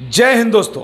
जय हिंद दोस्तों।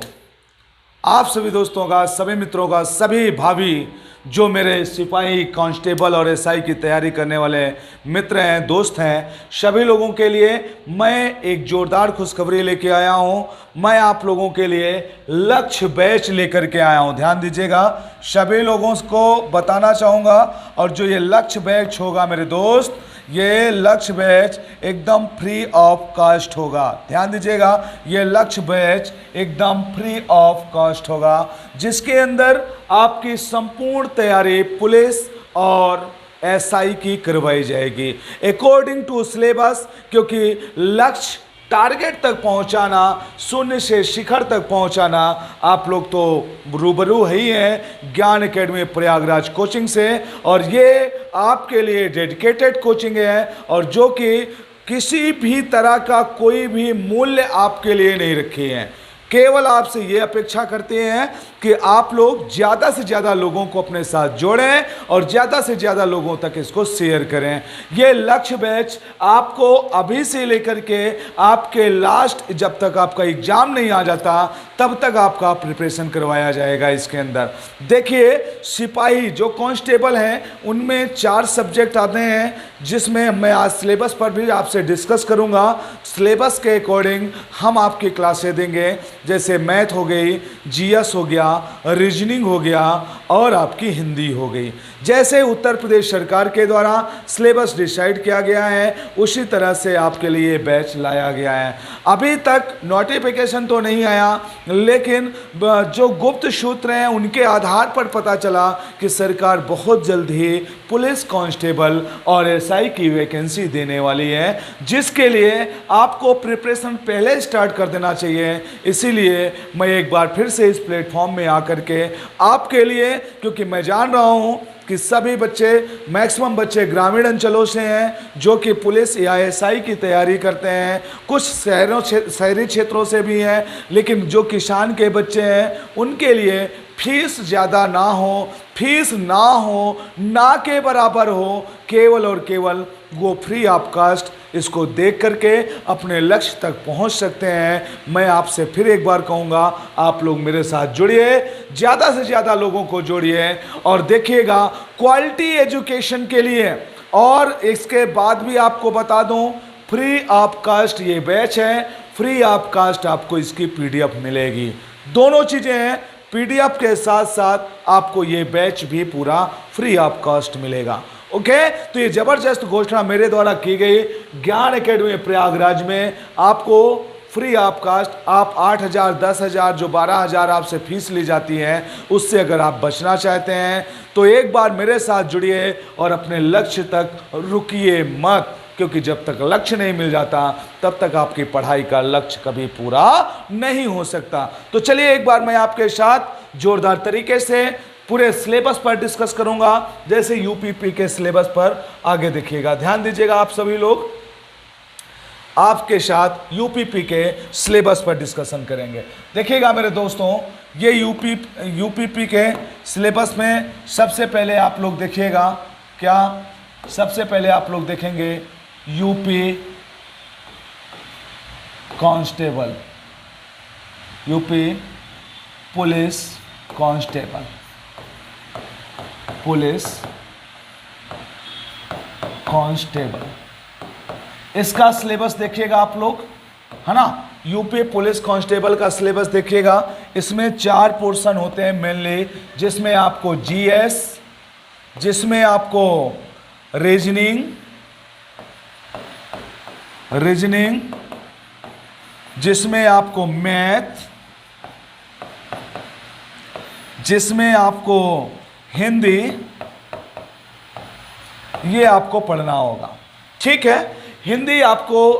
आप सभी दोस्तों का, सभी मित्रों का, सभी भाभी जो मेरे सिपाही, कांस्टेबल और एसआई की तैयारी करने वाले मित्र हैं, दोस्त हैं, सभी लोगों के लिए मैं एक जोरदार खुशखबरी लेके आया हूं। मैं आप लोगों के लिए लक्ष्य बैच लेकर के आया हूं। ध्यान दीजिएगा, सभी लोगों को बताना चाहूँगा। और जो ये लक्ष्य बैच होगा मेरे दोस्त, ये लक्ष्य बैच एकदम फ्री ऑफ कॉस्ट होगा। ध्यान दीजिएगा, ये लक्ष्य बैच एकदम फ्री ऑफ कॉस्ट होगा, जिसके अंदर आपकी संपूर्ण तैयारी पुलिस और एसआई की करवाई जाएगी अकॉर्डिंग टू सिलेबस। क्योंकि लक्ष्य टारगेट तक पहुंचाना, शून्य से शिखर तक पहुंचाना, आप लोग तो रूबरू ही हैं ज्ञान एकेडमी प्रयागराज कोचिंग से। और ये आपके लिए डेडिकेटेड कोचिंग है, और जो कि किसी भी तरह का कोई भी मूल्य आपके लिए नहीं रखे हैं। केवल आपसे ये अपेक्षा करते हैं कि आप लोग ज़्यादा से ज़्यादा लोगों को अपने साथ जोड़ें और ज़्यादा से ज़्यादा लोगों तक इसको शेयर करें। ये लक्ष्य बैच आपको अभी से लेकर के आपके लास्ट, जब तक आपका एग्ज़ाम नहीं आ जाता तब तक आपका प्रिपरेशन करवाया जाएगा। इसके अंदर देखिए, सिपाही जो कांस्टेबल हैं उनमें 4 सब्जेक्ट आते हैं, जिसमें मैं आज सिलेबस पर भी आपसे डिस्कस करूँगा। सिलेबस के अकॉर्डिंग हम आपकी क्लासें देंगे, जैसे मैथ हो गई, जीएस हो गया, रीजनिंग हो गया और आपकी हिंदी हो गई। जैसे उत्तर प्रदेश सरकार के द्वारा सिलेबस डिसाइड किया गया है, उसी तरह से आपके लिए बैच लाया गया है। अभी तक नोटिफिकेशन तो नहीं आया, लेकिन जो गुप्त सूत्र हैं उनके आधार पर पता चला कि सरकार बहुत जल्द ही पुलिस कांस्टेबल और एसआई की वैकेंसी देने वाली है, जिसके लिए आपको प्रिपरेशन पहले स्टार्ट कर देना चाहिए। इसीलिए मैं एक बार फिर से इस प्लेटफॉर्म में आकर के आपके लिए, क्योंकि मैं जान रहा हूँ कि सभी बच्चे, मैक्सिमम बच्चे ग्रामीण अंचलों से हैं जो कि पुलिस या एसआई की तैयारी करते हैं, कुछ शहरी क्षेत्रों से भी हैं, लेकिन जो किसान के बच्चे हैं उनके लिए फीस ज़्यादा ना हो, फीस ना के बराबर हो, केवल और केवल वो फ्री ऑफ कास्ट इसको देख करके अपने लक्ष्य तक पहुंच सकते हैं। मैं आपसे फिर एक बार कहूँगा, आप लोग मेरे साथ जुड़िए, ज़्यादा से ज़्यादा लोगों को जोड़िए और देखिएगा क्वालिटी एजुकेशन के लिए। और इसके बाद भी आपको बता दूं, फ्री ऑफ कास्ट ये बैच है, फ्री ऑफ कास्ट आपको इसकी पीडीएफ मिलेगी। दोनों चीज़ें हैं, पीडीएफ के साथ साथ आपको ये बैच भी पूरा फ्री ऑफ कॉस्ट मिलेगा। ओके, तो ये जबरदस्त घोषणा मेरे द्वारा की गई। ज्ञान एकेडमी प्रयागराज में आपको फ्री ऑफ कास्ट, आप 8,000, 10,000, जो 12,000 आपसे फीस ली जाती है, उससे अगर आप बचना चाहते हैं तो एक बार मेरे साथ जुड़िए और अपने लक्ष्य तक रुकिए मत, क्योंकि जब तक लक्ष्य नहीं मिल जाता तब तक आपकी पढ़ाई का लक्ष्य कभी पूरा नहीं हो सकता। तो चलिए, एक बार मैं आपके साथ जोरदार तरीके से पूरे सिलेबस पर डिस्कस करूंगा, जैसे यूपीपी के सिलेबस पर। आगे देखिएगा, ध्यान दीजिएगा आप सभी लोग, आपके साथ यूपीपी के सिलेबस पर डिस्कशन करेंगे। देखिएगा मेरे दोस्तों, ये यूपीपी के सिलेबस में सबसे पहले आप लोग देखिएगा, क्या सबसे पहले आप लोग देखेंगे UP constable, UP police constable, police constable, इसका सिलेबस देखिएगा आप लोग, है ना। यूपी पुलिस कांस्टेबल का सिलेबस देखिएगा, इसमें 4 पोर्शन होते हैं मेनली, जिसमें आपको जीएस, जिसमें आपको रीजनिंग, जिसमें आपको मैथ, जिसमें आपको हिंदी, ये आपको पढ़ना होगा। ठीक है, हिंदी आपको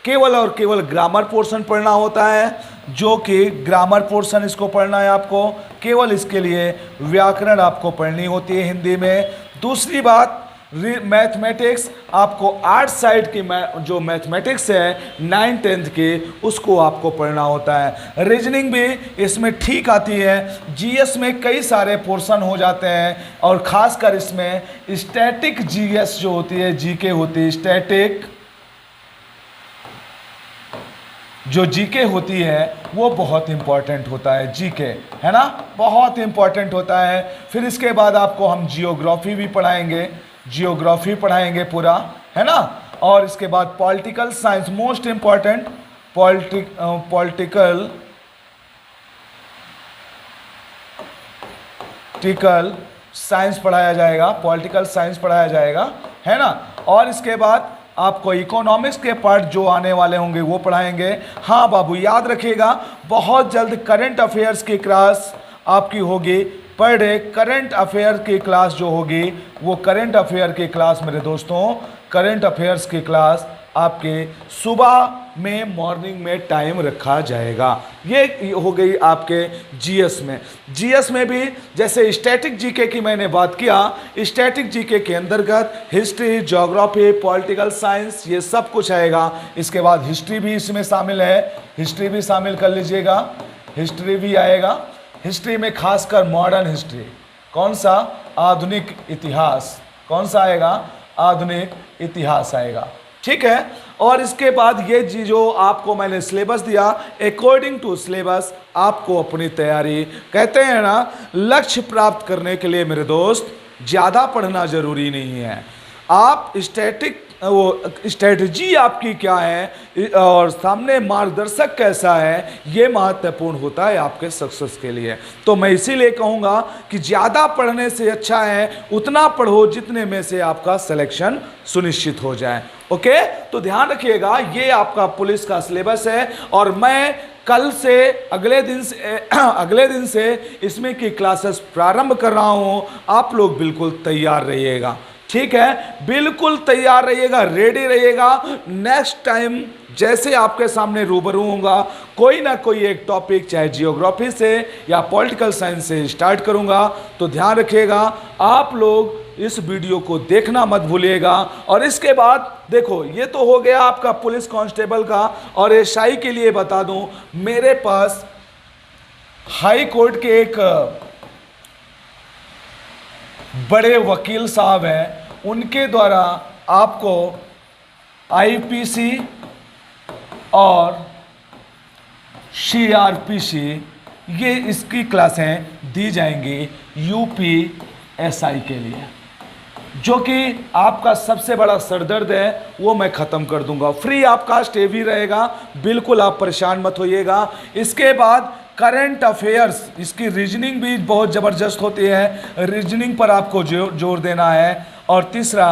केवल और केवल ग्रामर पोर्शन पढ़ना होता है, जो कि ग्रामर पोर्शन इसको पढ़ना है आपको, केवल इसके लिए व्याकरण आपको पढ़नी होती है हिंदी में। दूसरी बात, मैथमेटिक्स आपको 8 साइड की जो मैथमेटिक्स है 9th 10th की, उसको आपको पढ़ना होता है। रीजनिंग भी इसमें ठीक आती है। जीएस में कई सारे पोर्शन हो जाते हैं, और ख़ासकर इसमें स्टैटिक जीएस जो होती है, जीके होती है, जो जीके होती है वो बहुत इंपॉर्टेंट होता है, जीके, है ना, बहुत इंपॉर्टेंट होता है। फिर इसके बाद आपको हम जियोग्राफी भी पढ़ाएंगे, जियोग्राफी पढ़ाएंगे पूरा, है ना। और इसके बाद political science, most important political science पढ़ाया जाएगा, पॉलिटिकल साइंस पढ़ाया जाएगा, है ना। और इसके बाद आपको इकोनॉमिक्स के पार्ट जो आने वाले होंगे वो पढ़ाएंगे। हाँ बाबू, याद रखिएगा, बहुत जल्द करंट अफेयर्स की क्लास आपकी होगी पर डे। करंट अफेयर की क्लास जो होगी वो करंट अफेयर की क्लास मेरे दोस्तों, करंट अफेयर्स की क्लास आपके सुबह में मॉर्निंग में टाइम रखा जाएगा। ये हो गई आपके जीएस में। जीएस में भी जैसे स्टैटिक जीके की मैंने बात किया, स्टैटिक जीके के अंतर्गत हिस्ट्री, ज्योग्राफी, पॉलिटिकल साइंस, ये सब कुछ आएगा। इसके बाद हिस्ट्री भी इसमें शामिल है, हिस्ट्री भी शामिल कर लीजिएगा, हिस्ट्री भी आएगा। हिस्ट्री में खासकर मॉडर्न हिस्ट्री, कौन सा, आधुनिक इतिहास, कौन सा आएगा, आधुनिक इतिहास आएगा, ठीक है। और इसके बाद ये जो आपको मैंने सिलेबस दिया, अकॉर्डिंग टू सिलेबस आपको अपनी तैयारी, कहते हैं ना, लक्ष्य प्राप्त करने के लिए मेरे दोस्त ज़्यादा पढ़ना जरूरी नहीं है। आप स्ट्रेटजी आपकी क्या है और सामने मार्गदर्शक कैसा है, ये महत्वपूर्ण होता है आपके सक्सेस के लिए। तो मैं इसीलिए कहूँगा कि ज़्यादा पढ़ने से अच्छा है उतना पढ़ो जितने में से आपका सिलेक्शन सुनिश्चित हो जाए। ओके, तो ध्यान रखिएगा, ये आपका पुलिस का सिलेबस है और मैं कल से अगले दिन से इसमें की क्लासेस प्रारंभ कर रहा हूँ। आप लोग बिल्कुल तैयार रहिएगा, ठीक है, बिल्कुल तैयार रहिएगा, रेडी रहिएगा। नेक्स्ट टाइम जैसे आपके सामने रूबरू होऊंगा, कोई ना कोई एक टॉपिक, चाहे जियोग्राफी से या पॉलिटिकल साइंस से स्टार्ट करूंगा। तो ध्यान रखिएगा, आप लोग इस वीडियो को देखना मत भूलिएगा। और इसके बाद देखो, ये तो हो गया आपका पुलिस कांस्टेबल का। और एसआई के लिए बता दूं, मेरे पास हाई कोर्ट के एक बड़े वकील साहब हैं, उनके द्वारा आपको आईपीसी और सीआरपीसी, ये इसकी क्लासें दी जाएंगी यूपीएसआई के लिए, जो कि आपका सबसे बड़ा सरदर्द है वो मैं ख़त्म कर दूंगा। फ्री आपका स्टे भी रहेगा, बिल्कुल आप परेशान मत होइएगा। इसके बाद करंट अफेयर्स, इसकी रीजनिंग भी बहुत ज़बरदस्त होती है, रीजनिंग पर आपको जोर देना है। और तीसरा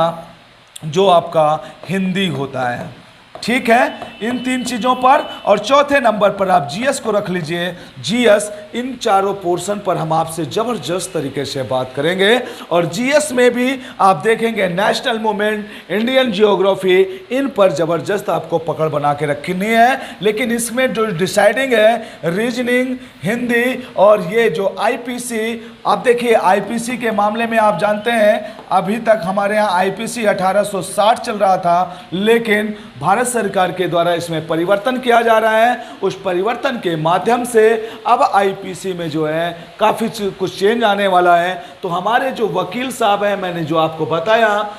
जो आपका हिंदी होता है, ठीक है, इन 3 चीज़ों पर। और चौथे नंबर पर आप जीएस को रख लीजिए, जीएस। इन चारों पोर्शन पर हम आपसे ज़बरदस्त तरीके से बात करेंगे। और जीएस में भी आप देखेंगे नेशनल मूवमेंट, इंडियन जियोग्राफी, इन पर ज़बरदस्त आपको पकड़ बना के रखनी है। लेकिन इसमें जो डिसाइडिंग है रीजनिंग, हिंदी और ये जो आईपीसी, आप देखिए आईपीसी के मामले में आप जानते हैं अभी तक हमारे यहाँ आईपीसी 1860 चल रहा था, लेकिन भारत सरकार के द्वारा इसमें परिवर्तन किया जा रहा है। उस परिवर्तन के माध्यम से अब आईपीसी में जो है काफ़ी कुछ चेंज आने वाला है। तो हमारे जो वकील साहब हैं, मैंने जो आपको बताया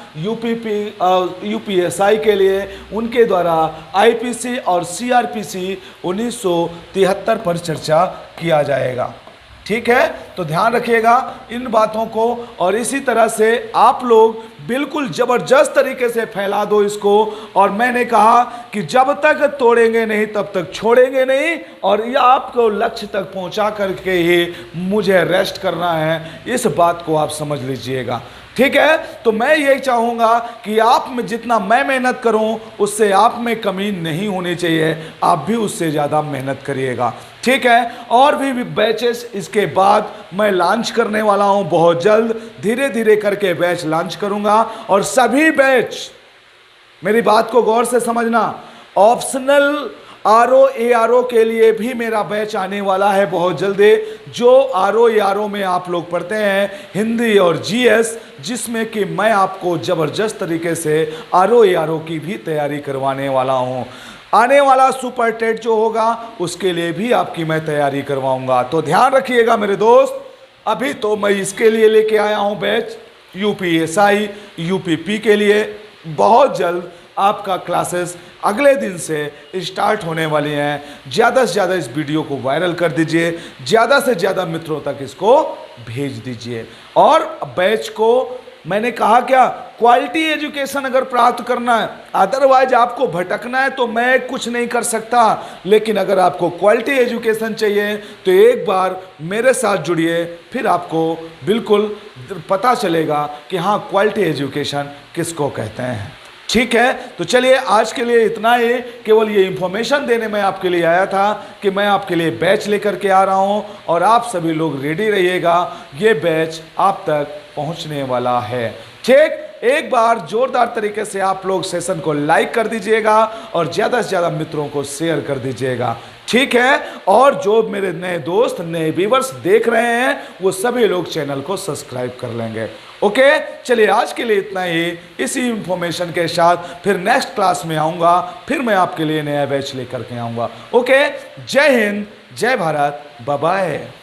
यूपीएसआई के लिए, उनके द्वारा आईपीसी और सीआरपीसी 1973 पर चर्चा किया जाएगा, ठीक है। तो ध्यान रखिएगा इन बातों को। और इसी तरह से आप लोग बिल्कुल ज़बरदस्त तरीके से फैला दो इसको। और मैंने कहा कि जब तक तोड़ेंगे नहीं तब तक छोड़ेंगे नहीं, और ये आपको लक्ष्य तक पहुंचा करके ही मुझे रेस्ट करना है, इस बात को आप समझ लीजिएगा, ठीक है। तो मैं यही चाहूँगा कि आप में जितना मैं मेहनत करूँ उससे आप में कमी नहीं होनी चाहिए, आप भी उससे ज़्यादा मेहनत करिएगा, ठीक है। और भी बैचेस इसके बाद मैं लॉन्च करने वाला हूँ बहुत जल्द, धीरे धीरे करके बैच लॉन्च करूँगा। और सभी बैच, मेरी बात को गौर से समझना, ऑप्शनल आरओ के लिए भी मेरा बैच आने वाला है बहुत जल्दी। जो आरओ में आप लोग पढ़ते हैं हिंदी और जीएस, जिसमें कि मैं आपको ज़बरदस्त तरीके से आरओ की भी तैयारी करवाने वाला हूं। आने वाला सुपर टेट जो होगा उसके लिए भी आपकी मैं तैयारी करवाऊंगा। तो ध्यान रखिएगा मेरे दोस्त, अभी तो मैं इसके लिए लेके आया हूं बैच यूपीएसआई यूपीपी के लिए। बहुत जल्द आपका क्लासेस अगले दिन से स्टार्ट होने वाली हैं। ज़्यादा से ज़्यादा इस वीडियो को वायरल कर दीजिए, ज़्यादा से ज़्यादा मित्रों तक इसको भेज दीजिए। और बैच को मैंने कहा क्या, क्वालिटी एजुकेशन अगर प्राप्त करना है, अदरवाइज आपको भटकना है तो मैं कुछ नहीं कर सकता। लेकिन अगर आपको क्वालिटी एजुकेशन चाहिए तो एक बार मेरे साथ जुड़िए, फिर आपको बिल्कुल पता चलेगा कि हाँ क्वालिटी एजुकेशन किसको कहते हैं। ठीक है, तो चलिए आज के लिए इतना ही। केवल ये इंफॉर्मेशन देने में आपके लिए आया था कि मैं आपके लिए बैच लेकर के आ रहा हूँ और आप सभी लोग रेडी रहिएगा, ये बैच आप तक पहुँचने वाला है। ठीक, एक बार जोरदार तरीके से आप लोग सेशन को लाइक कर दीजिएगा और ज़्यादा से ज़्यादा मित्रों को शेयर कर दीजिएगा। ठीक है, और जो मेरे नए दोस्त नए व्यूअर्स देख रहे हैं वो सभी लोग चैनल को सब्सक्राइब कर लेंगे। ओके, चलिए आज के लिए इतना ही। इसी इंफॉर्मेशन के साथ फिर नेक्स्ट क्लास में आऊँगा, फिर मैं आपके लिए नया बैच लेकर के आऊँगा। ओके, जय हिंद, जय भारत, बाय बाय।